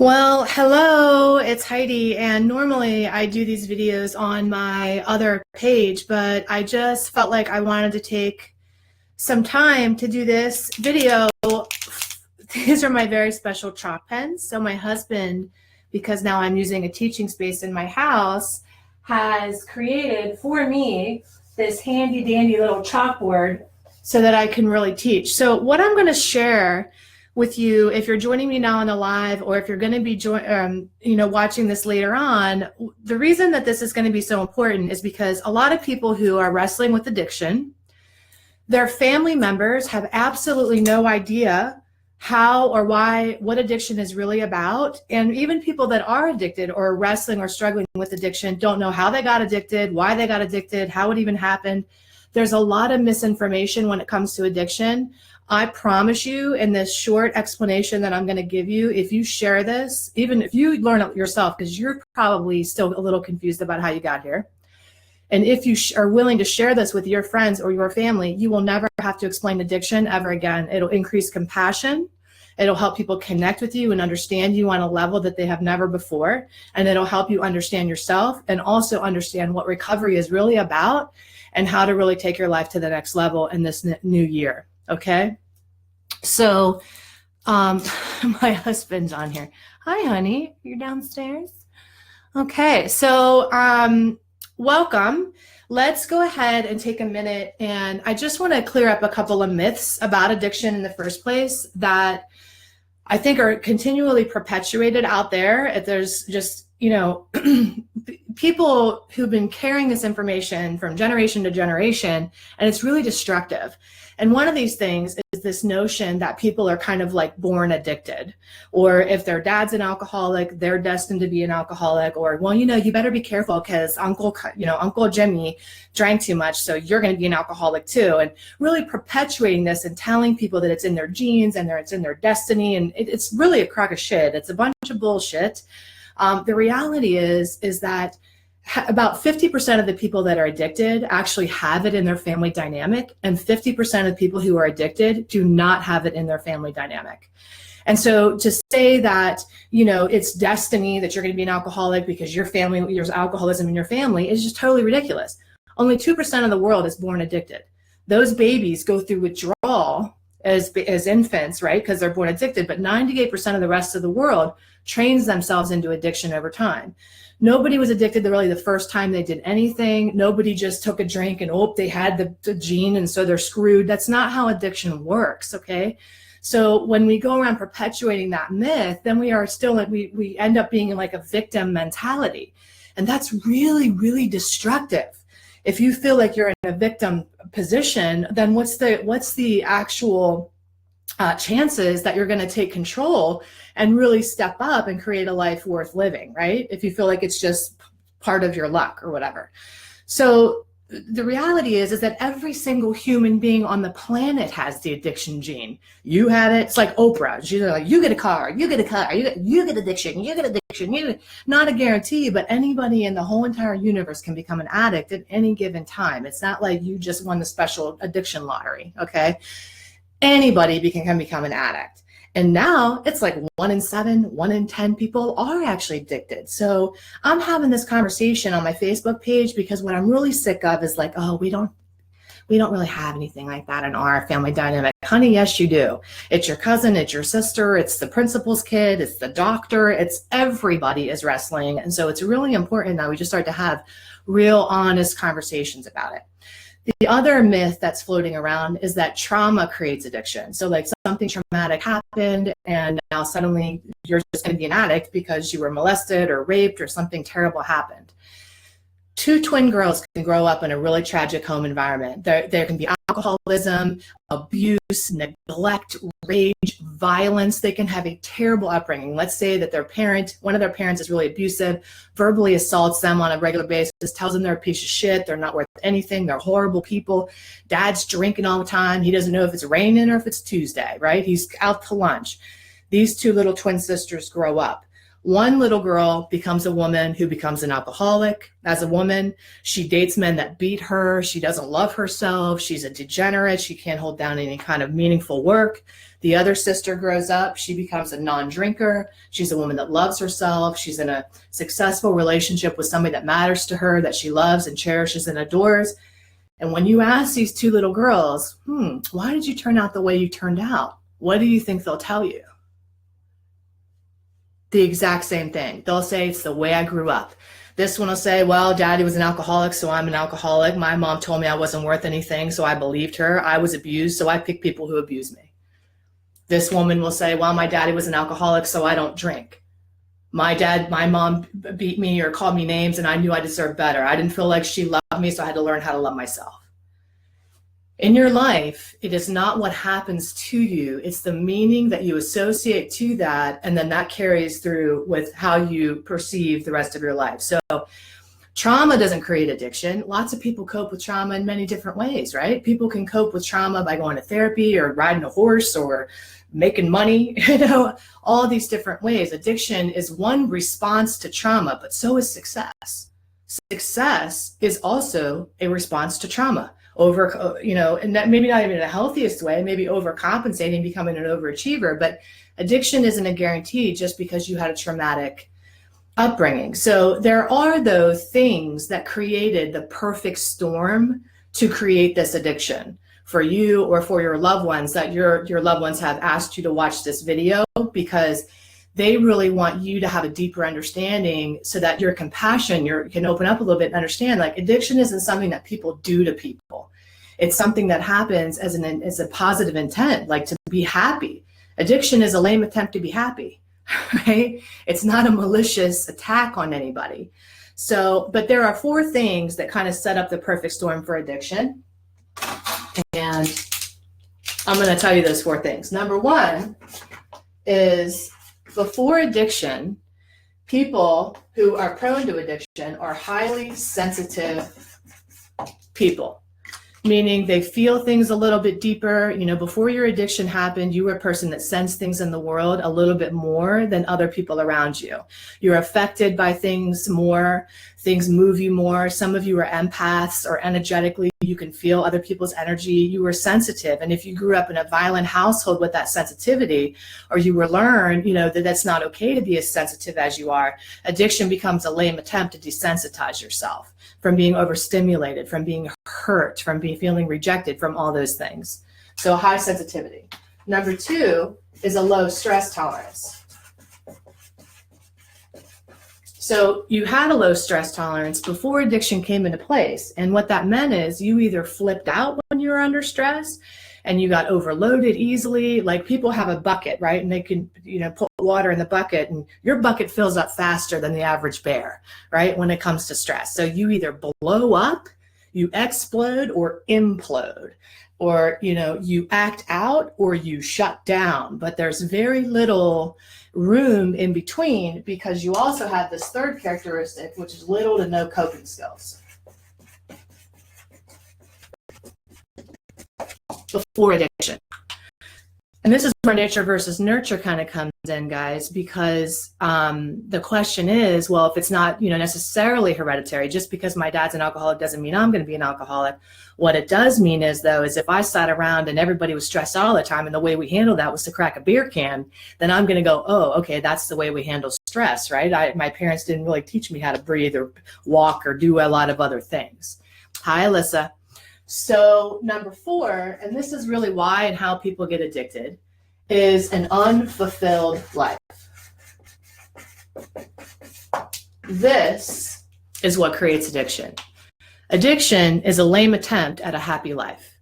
Well, hello, it's Heidi, and normally I do these videos on my other page, but I just felt like I wanted to take some time to do this video. These are my very special chalk pens. So my husband, because now I'm using a teaching space in my house, has created for me this handy dandy little chalkboard so that I can really teach. So what I'm going to share with you, if you're joining me now on the live, or if you're going to be watching this later on, the reason that this is going to be so important is because a lot of people who are wrestling with addiction, their family members have absolutely no idea how or why, what addiction is really about. And even people that are addicted or wrestling or struggling with addiction don't know how they got addicted, why they got addicted, how it even happened. There's a lot of misinformation when it comes to addiction. I promise you, in this short explanation that I'm going to give you, if you share this, even if you learn it yourself, because you're probably still a little confused about how you got here, and if you are willing to share this with your friends or your family, you will never have to explain addiction ever again. It'll increase compassion. It'll help people connect with you and understand you on a level that they have never before. And it'll help you understand yourself and also understand what recovery is really about and how to really take your life to the next level in this new year. Okay? So my husband's on here. Hi, honey. You're downstairs? Okay. So welcome. Let's go ahead and take a minute. And I just want to clear up a couple of myths about addiction in the first place that I think are continually perpetuated out there. There's just, people who've been carrying this information from generation to generation, and it's really destructive. And one of these things is this notion that people are kind of like born addicted, or if their dad's an alcoholic, they're destined to be an alcoholic, or, well, you better be careful because Uncle Jimmy drank too much, so you're going to be an alcoholic too. And really perpetuating this and telling people that it's in their genes and it's in their destiny. And it's really a crock of shit. It's a bunch of bullshit. The reality is that about 50% of the people that are addicted actually have it in their family dynamic, and 50% of people who are addicted do not have it in their family dynamic. And so to say that, it's destiny that you're going to be an alcoholic because there's alcoholism in your family is just totally ridiculous. Only 2% of the world is born addicted. Those babies go through withdrawal as infants, right? Because they're born addicted, but 98% of the rest of the world trains themselves into addiction over time. Nobody was addicted really the first time they did anything. Nobody just took a drink and they had the gene and so they're screwed. That's not how addiction works, okay? So when we go around perpetuating that myth, then we end up being in like a victim mentality. And that's really, really destructive. If you feel like you're in a victim position, then what's the actual chances that you're going to take control and really step up and create a life worth living, right? If you feel like it's just part of your luck or whatever. So the reality is that every single human being on the planet has the addiction gene. You have it. It's like Oprah. She's like, you get a car, you get addiction, not a guarantee, but anybody in the whole entire universe can become an addict at any given time. It's not like you just won the special addiction lottery, okay? Anybody can become an addict. And now it's like 1 in 7, 1 in 10 people are actually addicted. So I'm having this conversation on my Facebook page because what I'm really sick of is like, oh, we don't really have anything like that in our family dynamic. Honey, yes, you do. It's your cousin, it's your sister, it's the principal's kid, it's the doctor, it's everybody is wrestling. And so it's really important that we just start to have real honest conversations about it. The other myth that's floating around is that trauma creates addiction. So like something traumatic happened and now suddenly you're just going to be an addict because you were molested or raped or something terrible happened. 2 twin girls can grow up in a really tragic home environment. There can be alcoholism, abuse, neglect, rage, violence. They can have a terrible upbringing. Let's say that one of their parents is really abusive, verbally assaults them on a regular basis, tells them they're a piece of shit, they're not worth anything, they're horrible people. Dad's drinking all the time. He doesn't know if it's raining or if it's Tuesday, right? He's out to lunch. These 2 little twin sisters grow up. One little girl becomes a woman who becomes an alcoholic. As a woman, she dates men that beat her. She doesn't love herself. She's a degenerate. She can't hold down any kind of meaningful work. The other sister grows up. She becomes a non-drinker. She's a woman that loves herself. She's in a successful relationship with somebody that matters to her, that she loves and cherishes and adores. And when you ask these two little girls, why did you turn out the way you turned out? What do you think they'll tell you? The exact same thing. They'll say, it's the way I grew up. This one will say, well, daddy was an alcoholic, so I'm an alcoholic. My mom told me I wasn't worth anything, so I believed her. I was abused, so I picked people who abused me. This woman will say, well, my daddy was an alcoholic, so I don't drink. My mom beat me or called me names, and I knew I deserved better. I didn't feel like she loved me, so I had to learn how to love myself. In your life, it is not what happens to you. It's the meaning that you associate to that, and then that carries through with how you perceive the rest of your life. So trauma doesn't create addiction. Lots of people cope with trauma in many different ways, right? People can cope with trauma by going to therapy or riding a horse or making money, all these different ways. Addiction is one response to trauma, but so is success. Success is also a response to trauma. And that maybe not even in the healthiest way, maybe overcompensating, becoming an overachiever, but addiction isn't a guarantee just because you had a traumatic upbringing. So there are those things that created the perfect storm to create this addiction for you or for your loved ones, that your loved ones have asked you to watch this video because they really want you to have a deeper understanding so that your compassion, can open up a little bit and understand, like, addiction isn't something that people do to people. It's something that happens as a positive intent, like to be happy. Addiction is a lame attempt to be happy, right? It's not a malicious attack on anybody. So, but there are 4 things that kind of set up the perfect storm for addiction. And I'm going to tell you those 4 things. Number 1 is, before addiction, people who are prone to addiction are highly sensitive people, meaning they feel things a little bit deeper. Before your addiction happened, you were a person that sensed things in the world a little bit more than other people around you. You're affected by things more. Things move you more. Some of you are empaths, or energetically you can feel other people's energy. You were sensitive. And if you grew up in a violent household with that sensitivity, or you were learned, that that's not okay to be as sensitive as you are, addiction becomes a lame attempt to desensitize yourself from being overstimulated, from being hurt, from feeling rejected, from all those things. So high sensitivity. Number 2 is a low stress tolerance. So you had a low stress tolerance before addiction came into place. And what that meant is you either flipped out when you were under stress and you got overloaded easily. Like, people have a bucket, right? And they can, put water in the bucket, and your bucket fills up faster than the average bear, right? When it comes to stress. So you either blow up, you explode, or implode, or, you act out or you shut down. But there's very little room in between, because you also have this 3rd characteristic, which is little to no coping skills before addiction. And this is where nature versus nurture kind of comes in, guys, because the question is, well, if it's not, necessarily hereditary, just because my dad's an alcoholic doesn't mean I'm going to be an alcoholic. What it does mean is, though, is if I sat around and everybody was stressed out all the time and the way we handled that was to crack a beer can, then I'm going to go, oh, okay, that's the way we handle stress, right? My parents didn't really teach me how to breathe or walk or do a lot of other things. Hi, Alyssa. So number 4, and this is really why and how people get addicted, is an unfulfilled life. This is what creates addiction. Addiction is a lame attempt at a happy life.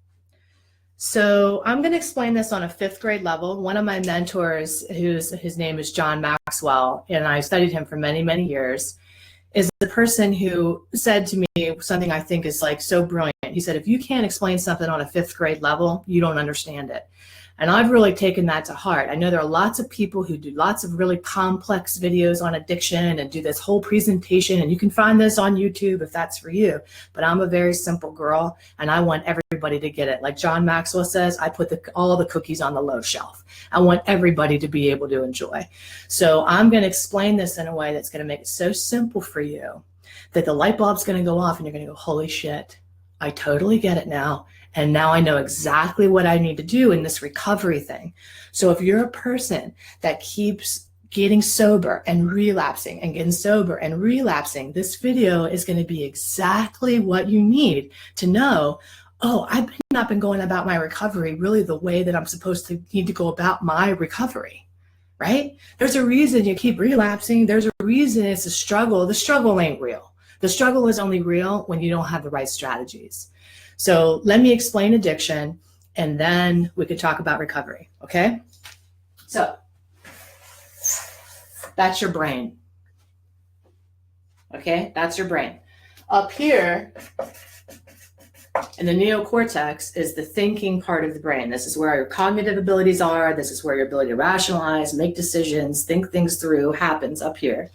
So I'm going to explain this on a 5th grade level. One of my mentors, his name is John Maxwell, and I studied him for many, many years, is the person who said to me something I think is like so brilliant. He said, if you can't explain something on a 5th grade level, you don't understand it. And I've really taken that to heart. I know there are lots of people who do lots of really complex videos on addiction and do this whole presentation, and you can find this on YouTube if that's for you. But I'm a very simple girl, and I want everybody to get it. Like John Maxwell says, I put all the cookies on the low shelf. I want everybody to be able to enjoy. So I'm going to explain this in a way that's going to make it so simple for you that the light bulb's going to go off and you're going to go, holy shit, I totally get it now. And now I know exactly what I need to do in this recovery thing. So if you're a person that keeps getting sober and relapsing and getting sober and relapsing, this video is going to be exactly what you need to know, oh, I've not been going about my recovery really the way that I'm supposed to need to go about my recovery, right? There's a reason you keep relapsing. There's a reason it's a struggle. The struggle ain't real. The struggle is only real when you don't have the right strategies. So let me explain addiction, and then we could talk about recovery, okay? So that's your brain, okay? That's your brain. Up here in the neocortex is the thinking part of the brain. This is where your cognitive abilities are. This is where your ability to rationalize, make decisions, think things through happens up here.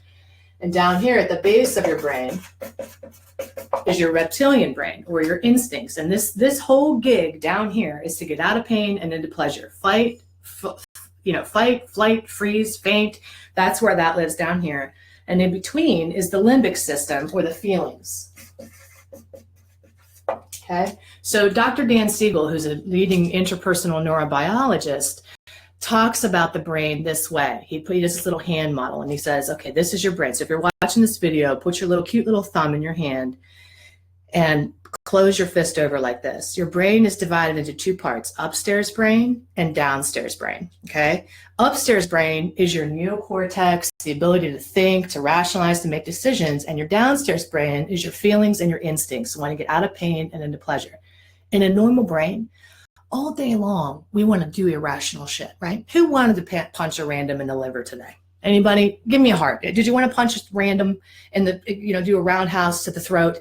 And down here at the base of your brain is your reptilian brain, or your instincts. And this whole gig down here is to get out of pain and into pleasure. Fight, flight, freeze, faint. That's where that lives down here. And in between is the limbic system, or the feelings. Okay. So Dr. Dan Siegel, who's a leading interpersonal neurobiologist, talks about the brain this way. He does this little hand model, and he says, okay, this is your brain. So if you're watching this video, put your cute little thumb in your hand and close your fist over like this. Your brain is divided into two parts, upstairs brain and downstairs brain, okay? Upstairs brain is your neocortex, the ability to think, to rationalize, to make decisions, and your downstairs brain is your feelings and your instincts, want to get out of pain and into pleasure. In a normal brain, all day long, we want to do irrational shit, right? Who wanted to punch a random in the liver today? Anybody? Give me a heart. Did you want to punch a random in the, do a roundhouse to the throat?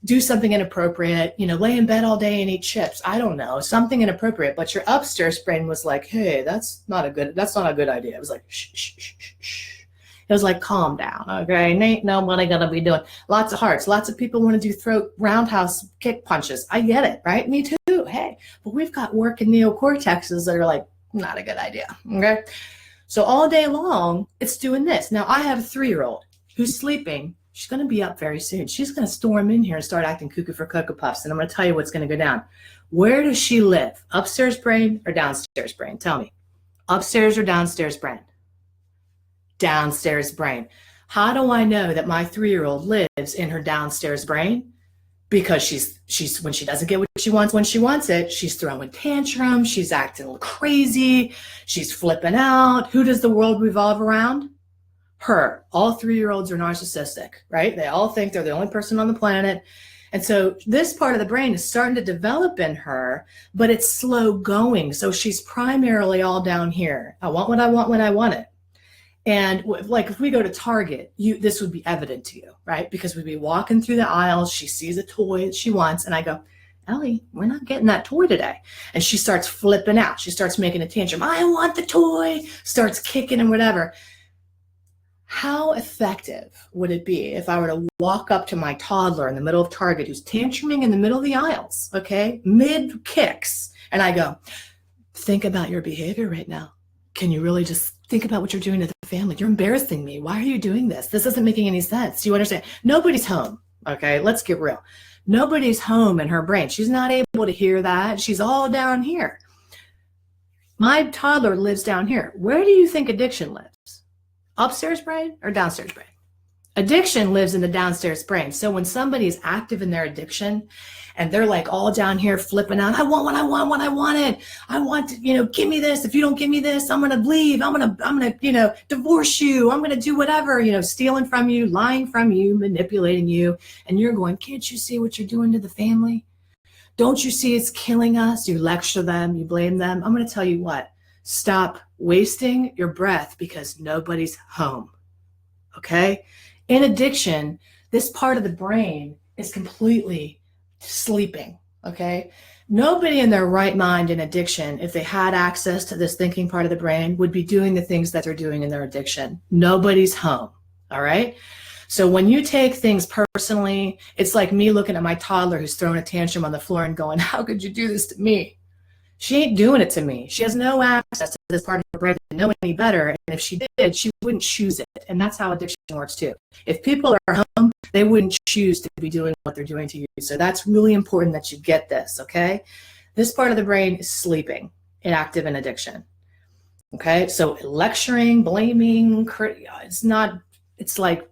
Do something inappropriate, lay in bed all day and eat chips. I don't know, something inappropriate. But your upstairs brain was like, hey, that's not a good idea. It was like, shh, shh, shh, shh, shh. It was like, calm down, okay? Ain't nobody gonna be doing lots of hearts. Lots of people want to do throat roundhouse kick punches. I get it, right? Me too. Hey, but we've got working neocortexes that are like, not a good idea, okay? So all day long, it's doing this. Now I have a 3-year-old who's sleeping. She's going to be up very soon. She's going to storm in here and start acting cuckoo for Cocoa Puffs. And I'm going to tell you what's going to go down. Where does she live? Upstairs brain or downstairs brain? Tell me. Upstairs or downstairs brain? Downstairs brain. How do I know that my 3-year-old lives in her downstairs brain? Because she's when she doesn't get what she wants when she wants it, she's throwing tantrums. She's acting crazy. She's flipping out. Who does the world revolve around? Her. All 3-year-olds are narcissistic, right? They all think they're the only person on the planet. And so this part of the brain is starting to develop in her, but it's slow going. So she's primarily all down here. I want what I want when I want it. And like if we go to Target, this would be evident to you, right? Because we'd be walking through the aisles. She sees a toy that she wants. And I go, Ellie, we're not getting that toy today. And she starts flipping out. She starts making a tantrum. I want the toy. Starts kicking and whatever. How effective would it be if I were to walk up to my toddler in the middle of Target who's tantruming in the middle of the aisles, okay, mid kicks, and I go, think about your behavior right now. Can you really just think about what you're doing to the family? You're embarrassing me. Why are you doing this? This isn't making any sense. Do you understand? Nobody's home, okay? Let's get real. Nobody's home in her brain. She's not able to hear that. She's all down here. My toddler lives down here. Where do you think addiction lives? Upstairs brain or downstairs brain? Addiction lives in the downstairs brain. So when somebody is active in their addiction and they're like all down here flipping out, I want what I want when I want it. I want to, give me this. If you don't give me this, I'm going to leave. I'm going to, divorce you. I'm going to do whatever, stealing from you, lying from you, manipulating you. And you're going, can't you see what you're doing to the family? Don't you see it's killing us? You lecture them, you blame them. I'm going to tell you what. Stop wasting your breath because nobody's home, okay? In addiction, this part of the brain is completely sleeping, okay? Nobody in their right mind in addiction, if they had access to this thinking part of the brain, would be doing the things that they're doing in their addiction. Nobody's home. All right. So when you take things personally, it's like me looking at my toddler who's throwing a tantrum on the floor and going, how could you do this to me? She ain't doing it to me. She has no access to this part of her brain to know any better. And if she did, she wouldn't choose it. And that's how addiction works too. If people are home, they wouldn't choose to be doing what they're doing to you. So that's really important that you get this, okay? This part of the brain is sleeping, inactive in addiction. Okay, so lecturing, blaming, it's like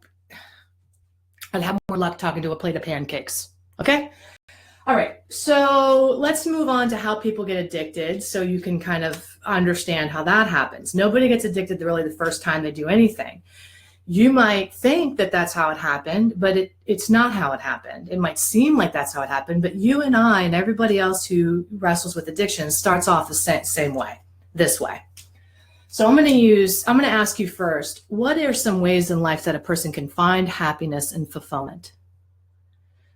I'd have more luck talking to a plate of pancakes, okay? All right, so let's move on to how people get addicted so you can kind of understand how that happens. Nobody gets addicted really the first time they do anything. You might think that that's how it happened, but it's not how it happened. It might seem like that's how it happened, but you and I and everybody else who wrestles with addiction starts off the same way, this way. So I'm going to ask you first, what are some ways in life that a person can find happiness and fulfillment?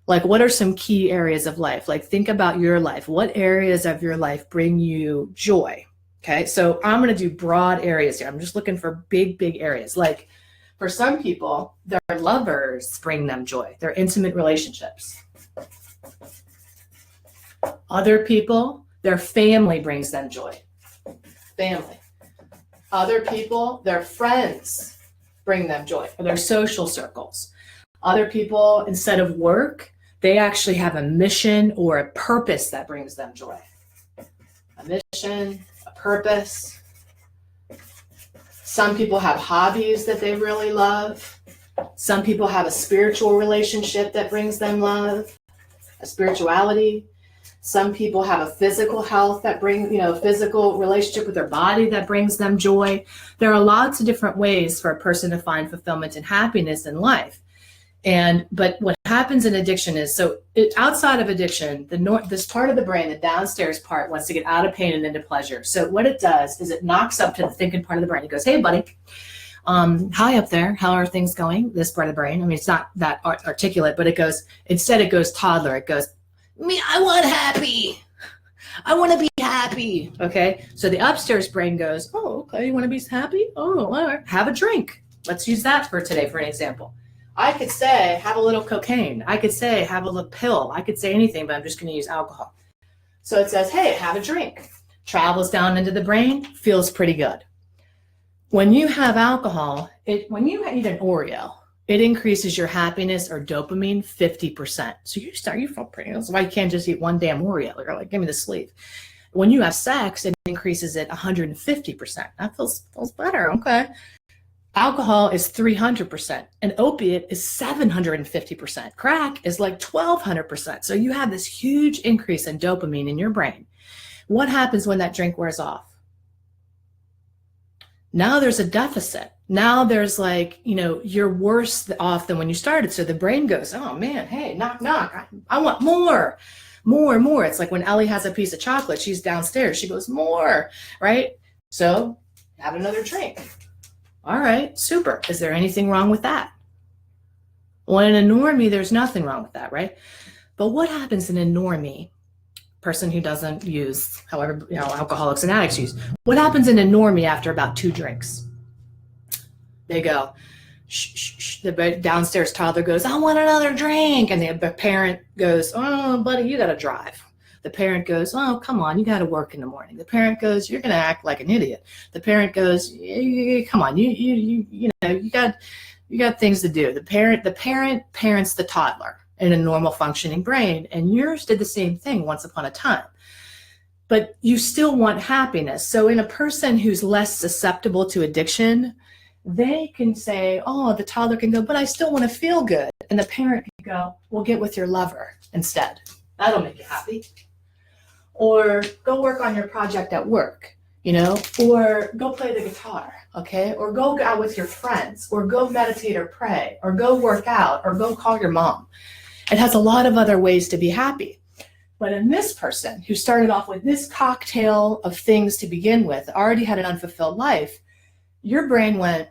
Like, what are some key areas of life? Like, think about your life. What areas of your life bring you joy? Okay, so I'm going to do broad areas here. I'm just looking for big areas. Like, for some people, their lovers bring them joy, their intimate relationships. Other people, their family brings them joy. Family. Other people, their friends bring them joy, or their social circles. Other people, instead of work, they actually have a mission or a purpose that brings them joy. A mission, a purpose. Some people have hobbies that they really love. Some people have a spiritual relationship that brings them love, a spirituality. Some people have a physical health that brings, physical relationship with their body that brings them joy. There are lots of different ways for a person to find fulfillment and happiness in life. But what happens in addiction is, outside of addiction, this part of the brain, the downstairs part, wants to get out of pain and into pleasure. So what it does is it knocks up to the thinking part of the brain. It goes, hey, buddy, hi up there. How are things going? This part of the brain. I mean, it's not that articulate, but it goes toddler. It goes, me, I want happy. I want to be happy. Okay. So the upstairs brain goes, oh, okay. You want to be happy? Oh, all right. Have a drink. Let's use that for today for an example. I could say, have a little cocaine. I could say, have a little pill. I could say anything, but I'm just going to use alcohol. So it says, hey, have a drink. Travels down into the brain, feels pretty good. When you have alcohol, when you eat an Oreo, it increases your happiness or dopamine 50%. So you feel pretty. That's why you can't just eat one damn Oreo. You're like, give me the sleeve. When you have sex, it increases it 150%. That feels better. Okay. Alcohol is 300%. An opiate is 750%. Crack is like 1200%. So you have this huge increase in dopamine in your brain. What happens when that drink wears off? Now there's a deficit. Now there's you're worse off than when you started. So the brain goes, oh man, hey, knock, knock. I want more. It's like when Ellie has a piece of chocolate, she's downstairs. She goes, more, right? So have another drink. All right, super. Is there anything wrong with that? Well, in a normie, there's nothing wrong with that, right? But what happens in a normie, person who doesn't use, however, alcoholics and addicts use, what happens in a normie after about 2 drinks? They go, shh, shh, shh. The downstairs toddler goes, I want another drink. And the parent goes, oh, buddy, you got to drive. The parent goes, oh, come on, you got to work in the morning. The parent goes, you're going to act like an idiot. The parent goes, come on, you got things to do. The parent parents the toddler in a normal functioning brain, and yours did the same thing once upon a time. But you still want happiness. So in a person who's less susceptible to addiction, they can say, oh, the toddler can go, but I still want to feel good. And the parent can go, well, get with your lover instead. That'll make you happy. Or go work on your project at work, or go play the guitar, okay? Or go out with your friends, or go meditate or pray, or go work out, or go call your mom. It has a lot of other ways to be happy. But in this person who started off with this cocktail of things to begin with, already had an unfulfilled life, your brain went,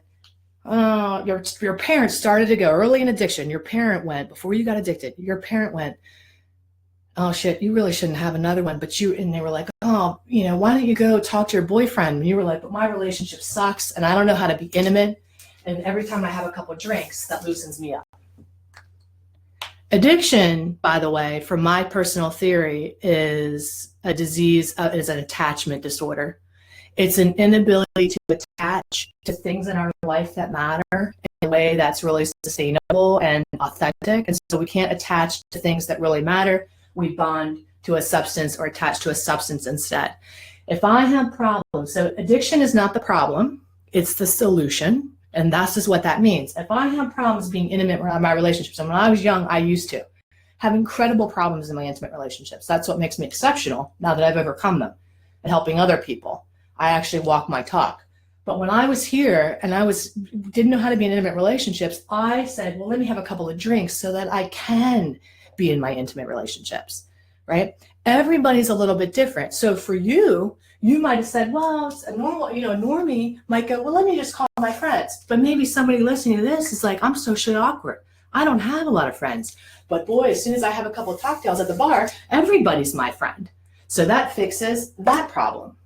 your parents started to go early in addiction. Your parent went, before you got addicted, your parent went, oh shit, you really shouldn't have another one. And they were like, oh, why don't you go talk to your boyfriend? And you were like, but my relationship sucks and I don't know how to be intimate. And every time I have a couple of drinks, that loosens me up. Addiction, by the way, from my personal theory, is a disease, is an attachment disorder. It's an inability to attach to things in our life that matter in a way that's really sustainable and authentic. And so we can't attach to things that really matter. We bond to a substance or attach to a substance instead. If I have problems, so addiction is not the problem, it's the solution. And that's just what that means. If I have problems being intimate around my relationships, and when I was young, I used to have incredible problems in my intimate relationships. That's what makes me exceptional now that I've overcome them and helping other people. I actually walk my talk. But when I was here and didn't know how to be in intimate relationships, I said, well, let me have a couple of drinks so that I can be in my intimate relationships, right? Everybody's a little bit different. So for you, you might have said, well, it's a normal, a normie might go, well, let me just call my friends. But maybe somebody listening to this is like, I'm socially awkward. I don't have a lot of friends. But boy, as soon as I have a couple of cocktails at the bar, everybody's my friend. So that fixes that problem.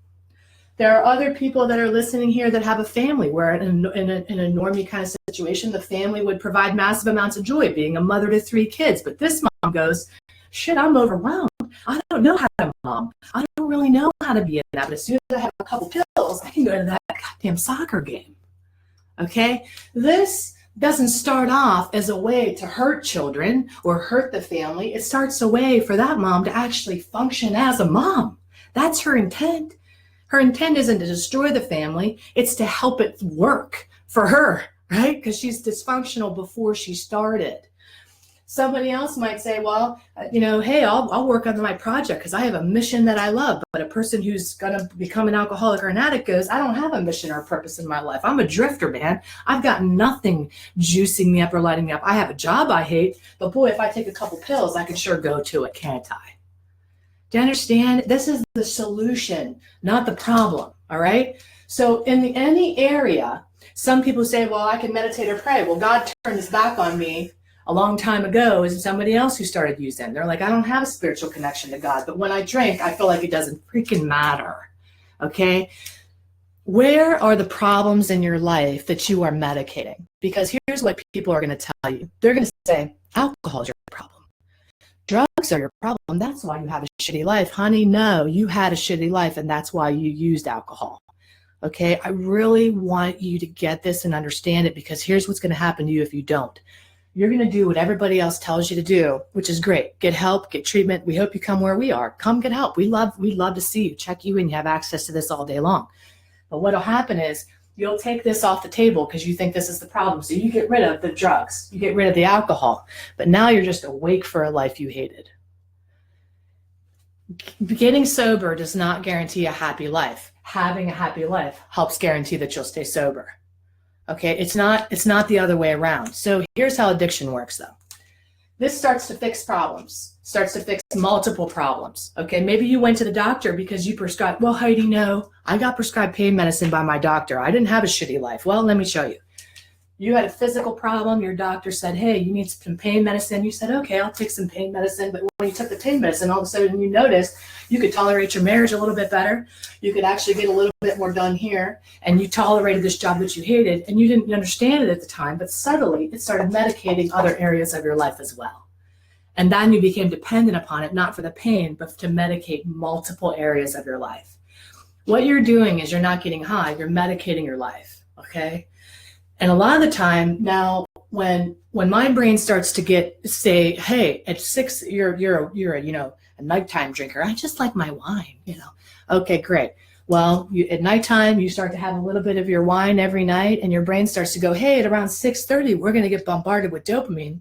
There are other people that are listening here that have a family where in a normie kind of situation, the family would provide massive amounts of joy, being a mother to 3 kids. But this mom goes, shit, I'm overwhelmed. I don't know how to mom. I don't really know how to be in that. But as soon as I have a couple pills, I can go to that goddamn soccer game. Okay? This doesn't start off as a way to hurt children or hurt the family. It starts a way for that mom to actually function as a mom. That's her intent. Her intent isn't to destroy the family. It's to help it work for her, right? Because she's dysfunctional before she started. Somebody else might say, well, hey, I'll work on my project because I have a mission that I love. But a person who's going to become an alcoholic or an addict goes, I don't have a mission or a purpose in my life. I'm a drifter, man. I've got nothing juicing me up or lighting me up. I have a job I hate, but boy, if I take a couple pills, I can sure go to it, can't I? Do you understand? This is the solution, not the problem, all right? So in any area, some people say, well, I can meditate or pray. Well, God turned his back on me a long time ago is somebody else who started using. They're like, I don't have a spiritual connection to God, but when I drink, I feel like it doesn't freaking matter, okay? Where are the problems in your life that you are medicating? Because here's what people are going to tell you. They're going to say, alcohol is your problem. Drugs are your problem. That's why you have a shitty life. Honey, no, you had a shitty life, and that's why you used alcohol. Okay, I really want you to get this and understand it, because here's what's going to happen to you if you don't. You're going to do what everybody else tells you to do, which is great. Get help, get treatment. We hope you come where we are. Come get help. We'd love to see you, check you in. You have access to this all day long. But what'll happen is you'll take this off the table because you think this is the problem. So you get rid of the drugs, you get rid of the alcohol, but now you're just awake for a life you hated. Getting sober does not guarantee a happy life. Having a happy life helps guarantee that you'll stay sober. Okay, it's not the other way around. So here's how addiction works though. This starts to fix problems, starts to fix multiple problems. Okay, maybe you went to the doctor because you prescribed, well, Heidi, no, I got prescribed pain medicine by my doctor. I didn't have a shitty life. Well, let me show you. You had a physical problem. Your doctor said, hey, you need some pain medicine. You said, okay, I'll take some pain medicine. But when you took the pain medicine, all of a sudden you noticed you could tolerate your marriage a little bit better. You could actually get a little bit more done here. And you tolerated this job that you hated. And you didn't understand it at the time. But subtly, it started medicating other areas of your life as well. And then you became dependent upon it, not for the pain, but to medicate multiple areas of your life. What you're doing is you're not getting high. You're medicating your life, okay? And a lot of the time now, when my brain starts to say, hey, at 6, you're a nighttime drinker. I just like my wine, Okay, great. Well, at nighttime, you start to have a little bit of your wine every night, and your brain starts to go, hey, at around 6:30, we're going to get bombarded with dopamine.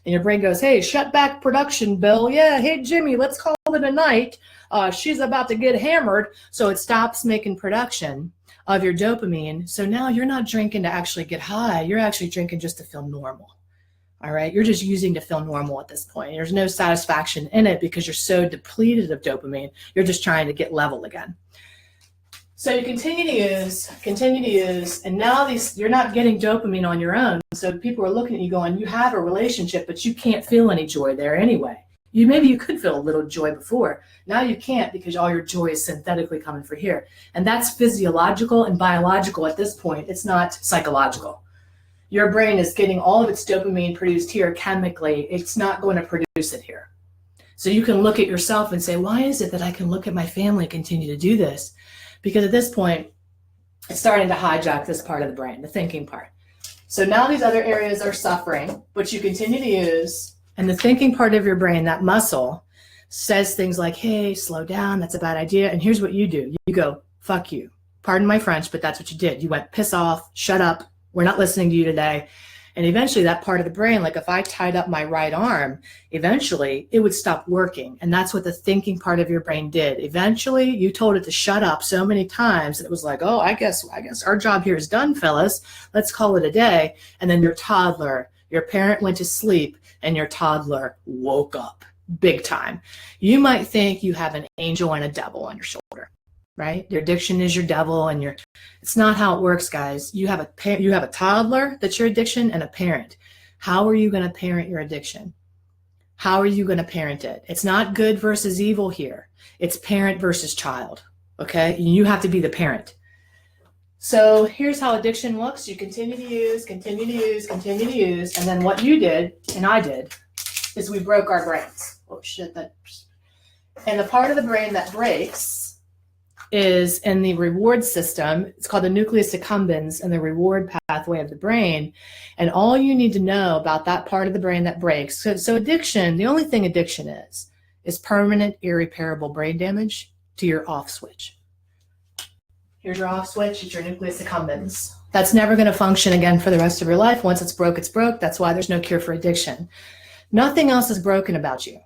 And your brain goes, hey, shut back production, Bill. Yeah, hey, Jimmy, let's call it a night. She's about to get hammered. So it stops making production of your dopamine. So now you're not drinking to actually get high. You're actually drinking just to feel normal. All right. You're just using to feel normal at this point. There's no satisfaction in it because you're so depleted of dopamine. You're just trying to get level again. So you continue to use, and now you're not getting dopamine on your own. So people are looking at you going, you have a relationship, but you can't feel any joy there anyway. Maybe you could feel a little joy before. Now you can't because all your joy is synthetically coming from here. And that's physiological and biological at this point. It's not psychological. Your brain is getting all of its dopamine produced here chemically. It's not going to produce it here. So you can look at yourself and say, why is it that I can look at my family and continue to do this? Because at this point, it's starting to hijack this part of the brain, the thinking part. So now these other areas are suffering, but you continue to use, and the thinking part of your brain, that muscle, says things like, hey, slow down, that's a bad idea. And here's what you do. You go, fuck you. Pardon my French, but that's what you did. You went, piss off, shut up, we're not listening to you today. And eventually that part of the brain, like if I tied up my right arm, eventually it would stop working. And that's what the thinking part of your brain did. Eventually you told it to shut up so many times that it was like, oh, I guess our job here is done, fellas. Let's call it a day. And then your parent went to sleep and your toddler woke up big time. You might think you have an angel and a devil on your shoulder, right? Your addiction is your devil, and it's not how it works, guys. You have a toddler that's your addiction and a parent. How are you going to parent your addiction? How are you going to parent it? It's not good versus evil here. It's parent versus child, okay? You have to be the parent. So here's how addiction looks. You continue to use, and then what you did, and I did, is we broke our brains. Oh shit, and the part of the brain that breaks is in the reward system. It's called the nucleus accumbens and the reward pathway of the brain. And all you need to know about that part of the brain that breaks. So addiction, the only thing addiction is permanent, irreparable brain damage to your off switch. Here's your off switch, it's your nucleus accumbens. That's never going to function again for the rest of your life. Once it's broke, it's broke. That's why there's no cure for addiction. Nothing else is broken about you.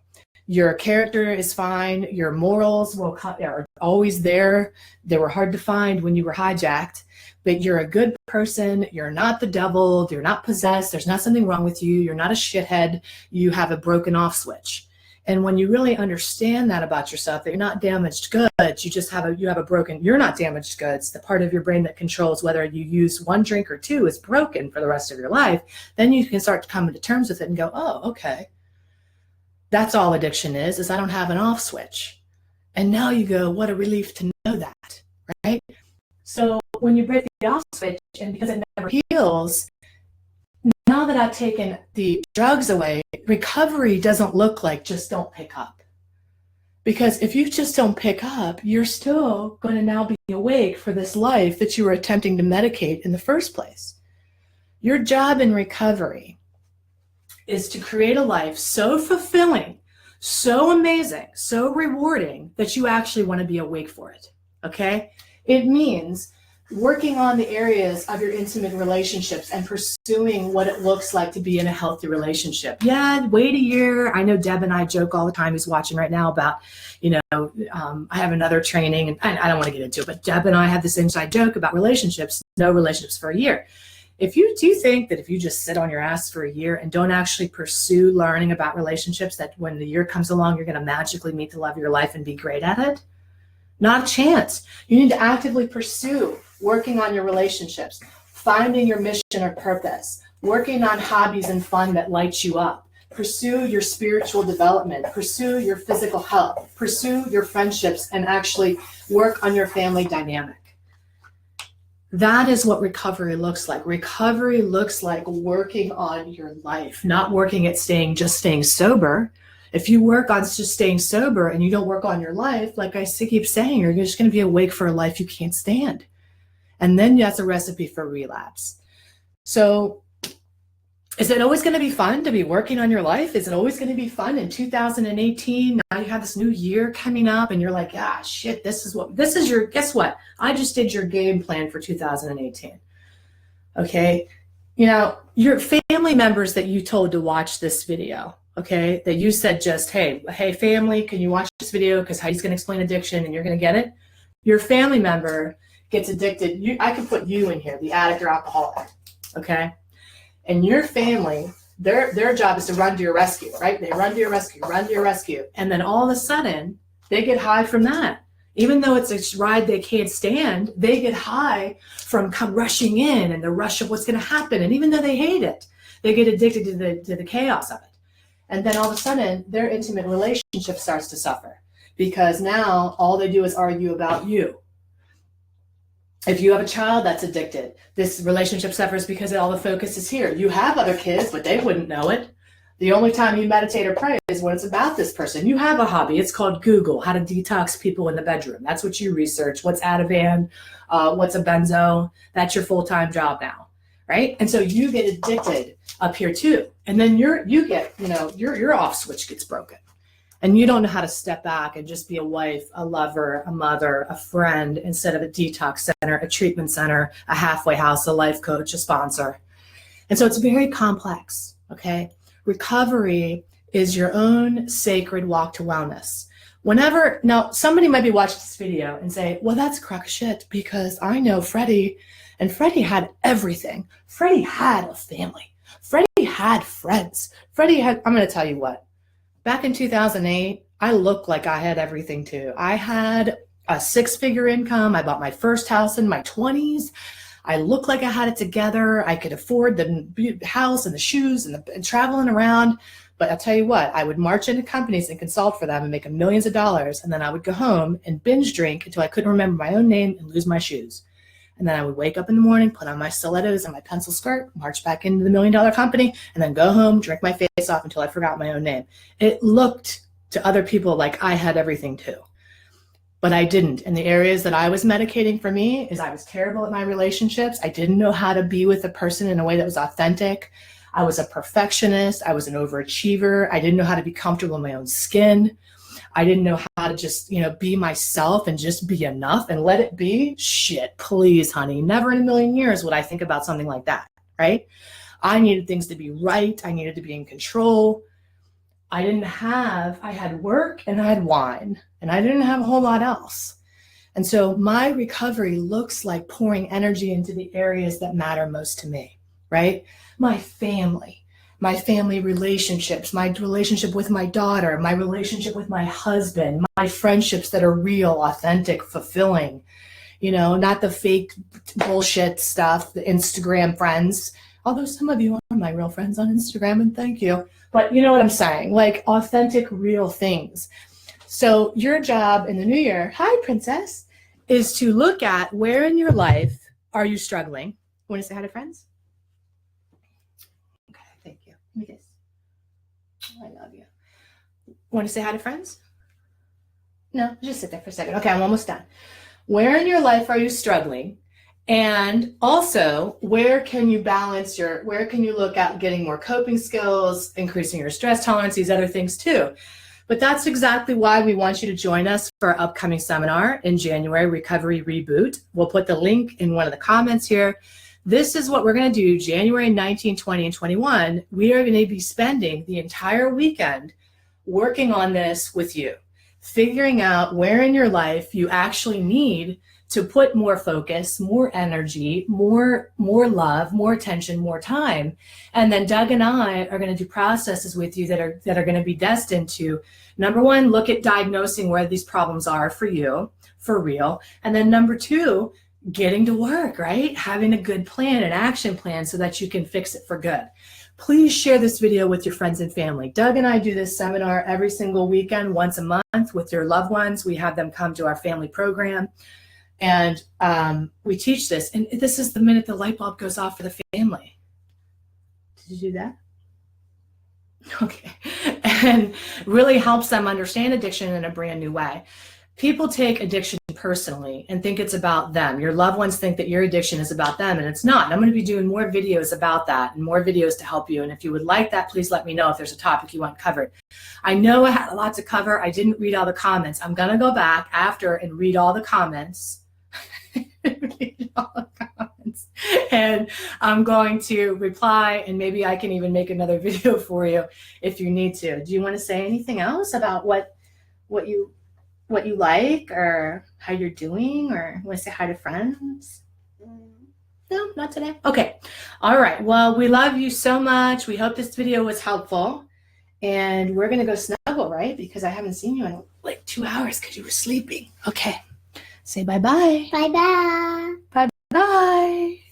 Your character is fine. Your morals are always there. They were hard to find when you were hijacked, but you're a good person. You're not the devil. You're not possessed. There's not something wrong with you. You're not a shithead. You have a broken off switch. And when you really understand that about yourself, that you're not damaged goods, you're not damaged goods. The part of your brain that controls whether you use one drink or two is broken for the rest of your life. Then you can start to come to terms with it and go, oh, okay. That's all addiction is I don't have an off switch. And now you go, what a relief to know that, right? So when you break the off switch, and because it never heals, now that I've taken the drugs away, recovery doesn't look like just don't pick up. Because if you just don't pick up, you're still going to now be awake for this life that you were attempting to medicate in the first place. Your job in recovery is to create a life so fulfilling, so amazing, so rewarding that you actually want to be awake for it, okay? It means working on the areas of your intimate relationships and pursuing what it looks like to be in a healthy relationship. Yeah, wait a year. I know Deb and I joke all the time, who's watching right now, about, I have another training, and I don't want to get into it, but Deb and I have this inside joke about relationships, no relationships for a year. If you do think that if you just sit on your ass for a year and don't actually pursue learning about relationships, that when the year comes along, you're going to magically meet the love of your life and be great at it, not a chance. You need to actively pursue working on your relationships, finding your mission or purpose, working on hobbies and fun that light you up, pursue your spiritual development, pursue your physical health, pursue your friendships, and actually work on your family dynamic. That is what recovery looks like. Recovery looks like working on your life, not working at staying sober. If you work on just staying sober and you don't work on your life, like I keep saying, you're just going to be awake for a life you can't stand. And then that's a recipe for relapse. So is it always going to be fun to be working on your life? Is it always going to be fun in 2018? Now you have this new year coming up and you're like, shit, guess what? I just did your game plan for 2018. Okay. Your family members that you told to watch this video, okay, that you said just, hey, family, can you watch this video? Because Heidi's going to explain addiction and you're going to get it. Your family member gets addicted. I could put you in here, the addict or alcoholic, okay? And your family, their job is to run to your rescue, right? They run to your rescue. And then all of a sudden, they get high from that. Even though it's a ride they can't stand, they get high from rushing in and the rush of what's going to happen. And even though they hate it, they get addicted to the chaos of it. And then all of a sudden, their intimate relationship starts to suffer because now all they do is argue about you. If you have a child that's addicted, this relationship suffers because all the focus is here. You have other kids, but they wouldn't know it. The only time you meditate or pray is when it's about this person. You have a hobby. It's called Google, how to detox people in the bedroom. That's what you research. What's Ativan? What's a benzo? That's your full-time job now, right? And so you get addicted up here too. And then your off switch gets broken. And you don't know how to step back and just be a wife, a lover, a mother, a friend, instead of a detox center, a treatment center, a halfway house, a life coach, a sponsor. And so it's very complex, okay? Recovery is your own sacred walk to wellness. Now somebody might be watching this video and say, well, that's crock of shit because I know Freddie, and Freddie had everything. Freddie had a family. Freddie had friends. I'm going to tell you what, back in 2008, I looked like I had everything too. I had a 6-figure income. I bought my first house in my 20s. I looked like I had it together. I could afford the house and the shoes and traveling around. But I'll tell you what, I would march into companies and consult for them and make millions of dollars. And then I would go home and binge drink until I couldn't remember my own name and lose my shoes. And then I would wake up in the morning, put on my stilettos and my pencil skirt, march back into the $1 million company, and then go home, drink my face off until I forgot my own name. It looked to other people like I had everything too. But I didn't. And the areas that I was medicating for me is I was terrible at my relationships. I didn't know how to be with a person in a way that was authentic. I was a perfectionist. I was an overachiever. I didn't know how to be comfortable in my own skin. I didn't know how to just, be myself and just be enough and let it be. Shit, please, honey. Never in a million years would I think about something like that, right? I needed things to be right. I needed to be in control. I had work and I had wine, and I didn't have a whole lot else. And so my recovery looks like pouring energy into the areas that matter most to me, right? My family relationships, my relationship with my daughter, my relationship with my husband, my friendships that are real, authentic, fulfilling, not the fake bullshit stuff, the Instagram friends. Although some of you are my real friends on Instagram, and thank you. But you know what I'm saying, like authentic, real things. So your job in the new year, hi, princess, is to look at where in your life are you struggling. Want to say hi to friends? Okay, thank you. Let me kiss. I love you. Want to say hi to friends? No, just sit there for a second. Okay, I'm almost done. Where in your life are you struggling? And also, where can you look at getting more coping skills, increasing your stress tolerance, these other things too. But that's exactly why we want you to join us for our upcoming seminar in January, Recovery Reboot. We'll put the link in one of the comments here. This is what we're going to do January 19, 20, and 21. We are going to be spending the entire weekend working on this with you, figuring out where in your life you actually need to put more focus, more energy, more love, more attention, more time. And then Doug and I are going to do processes with you that are going to be destined to, number one, look at diagnosing where these problems are for you, for real. And then number two, getting to work, right? Having a good plan, an action plan so that you can fix it for good. Please share this video with your friends and family. Doug and I do this seminar every single weekend, once a month with your loved ones. We have them come to our family program. And we teach this, and this is the minute the light bulb goes off for the family. Did you do that? Okay. And really helps them understand addiction in a brand new way. People take addiction personally and think it's about them. Your loved ones think that your addiction is about them, and it's not. And I'm going to be doing more videos about that and more videos to help you. And if you would like that, please let me know if there's a topic you want covered. I know I had a lot to cover. I didn't read all the comments. I'm going to go back after and read all the comments. And I'm going to reply, and maybe I can even make another video for you if you need to. Do you want to say anything else about what you like, or how you're doing, or want to say hi to friends? No, not today. Okay. All right. Well, we love you so much. We hope this video was helpful, and we're going to go snuggle, right? Because I haven't seen you in like 2 hours because you were sleeping. Okay. Say bye-bye. Bye-bye. Bye-bye.